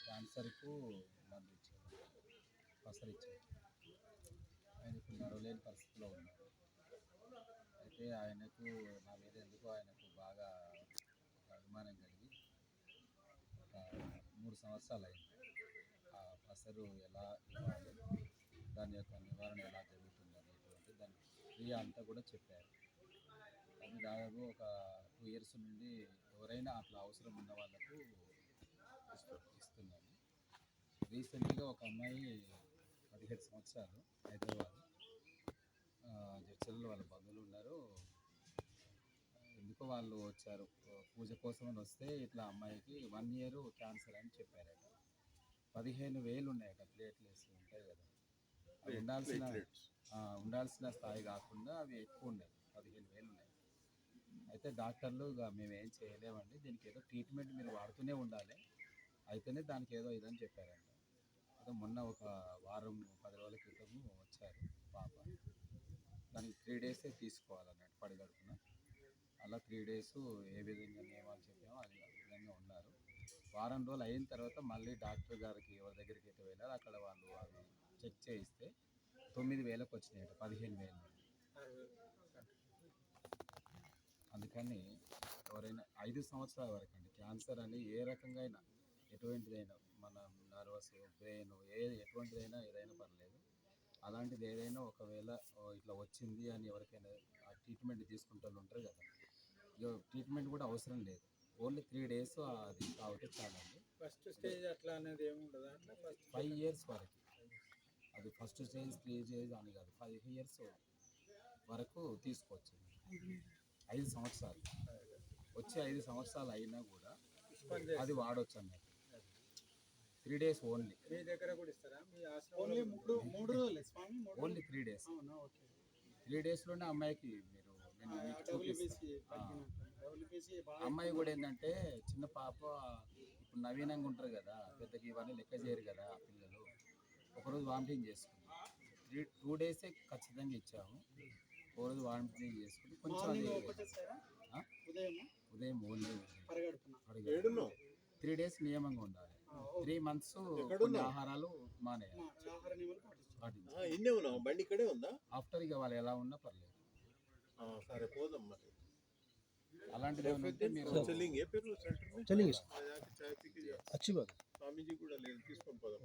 క్యాన్సర్కు మందు ఇచ్చారు, పసరు ఇచ్చారు. ఆయన ఇప్పుడు నడవలేని పరిస్థితిలో ఉన్నారు. అయితే ఆయనకు నా మీద ఎందుకో ఆయనకు బాగా అభిమానం కలిగి ఒక 3 సంవత్సరాలు అయింది. ఆ పసరు ఎలా ఇవ్వాలి, దాని యొక్క నివారణ ఎలా జరుగుతుంది అనేటువంటి దాని క్రియ అంతా కూడా చెప్పారు. అది దాదాపు ఒక 2 ఇయర్స్ నుండి ఎవరైనా అట్లా అవసరం ఉన్న వాళ్ళకు ఇస్తున్నాను. రీసెంట్గా ఒక అమ్మాయి 17 సంవత్సరాలు హైదరాబాద్ జడ్చర్లలో వాళ్ళ బంధువులు ఉన్నారు. ఎందుకో వాళ్ళు వచ్చారు పూజ కోసం అని వస్తే ఇట్లా అమ్మాయికి 1 ఇయర్ క్యాన్సర్ అని చెప్పారట. 15,000 ఉన్నాయట ప్లేట్లెట్స్ ఉంటాయి కదా, అవి ఉండాల్సిన స్థాయి కాకుండా అవి ఎక్కువ ఉన్నాయి, 15,000 ఉన్నాయి. అయితే డాక్టర్లు మేము ఏం చేయలేమండి, దీనికి ఏదో ట్రీట్మెంట్ మీరు వాడుతూనే ఉండాలి, అయితేనే దానికి ఏదో ఇదని చెప్పారంట. అయితే మొన్న ఒక వారం 10 రోజుల క్రితం వచ్చారు పాప. దానికి 3 డేసే తీసుకోవాలన్నట్టు పడిగడుపున. అలా 3 డేస్ ఏ విధంగా నియమాలు చెప్పామో అది విధంగా ఉన్నారు. వారం రోజులు అయిన తర్వాత మళ్ళీ డాక్టర్ గారికి ఎవరి దగ్గరికి అయితే వెళ్ళారు అక్కడ వాళ్ళు అవి చెక్ చేయిస్తే 9,000కి వచ్చినాయట 15,000 నుండి. అందుకని ఎవరైనా 5 సంవత్సరాల వరకు అండి, క్యాన్సర్ అని ఏ రకంగా అయినా ఎటువంటిదైనా మన నర్వస్ బ్రెయిన్ ఎటువంటిదైనా ఏదైనా పర్లేదు, అలాంటిది ఏదైనా ఒకవేళ ఇట్లా వచ్చింది అని ఎవరికైనా ఆ ట్రీట్మెంట్ తీసుకుంటూ ఉంటారు కదా, ఇక ట్రీట్మెంట్ కూడా అవసరం లేదు, ఓన్లీ 3 డేస్ అది తాగితే చాలండి. ఫస్ట్ స్టేజ్ అట్లా అనేది ఏముండదు, 5 ఇయర్స్ వరకు అది ఫస్ట్ స్టేజ్ 3 స్టేజ్ అని కాదు, 5 ఇయర్స్ వరకు తీసుకోవచ్చు. 5 సంవత్సరాలు వచ్చి 5 సంవత్సరాలు అయినా కూడా అది వాడవచ్చు అన్నట్టు. 3 డేస్ ఓన్లీ. మీ దగ్గర కూడా ఇస్తారా? మీ ఓన్లీ 3 రోజులే స్వామి? Only 3 days. 3 డేస్లోనే అమ్మాయికి మీరు మీకు చూపిస్తాను. అమ్మాయి కూడా ఏంటంటే చిన్న పాప, ఇప్పుడు నవీనంగా ఉంటారు కదా, పెద్దకి ఇవన్నీ లెక్క చేయరు కదా పిల్లలు. ఒకరోజు వామిటింగ్ చేసుకుంది, 2 డేసే ఖచ్చితంగా ఇచ్చాము. ఒకరోజు వామిటింగ్ చేసుకుని కొంచెం ఉదయం ఓన్లీ 3 డేస్ నియమంగా ఉండాలి. 3 months కొన్ని ఆహారాలు మానేయాలి. ఆఫ్టర్ ఇక వాళ్ళు ఎలా ఉన్నా పర్లేదు. సరే పోదాం మరి. అలాంటిది ఏమంటే మీరు స్వామీజీ కూడా లేదు, తీసుకొని పోదాం.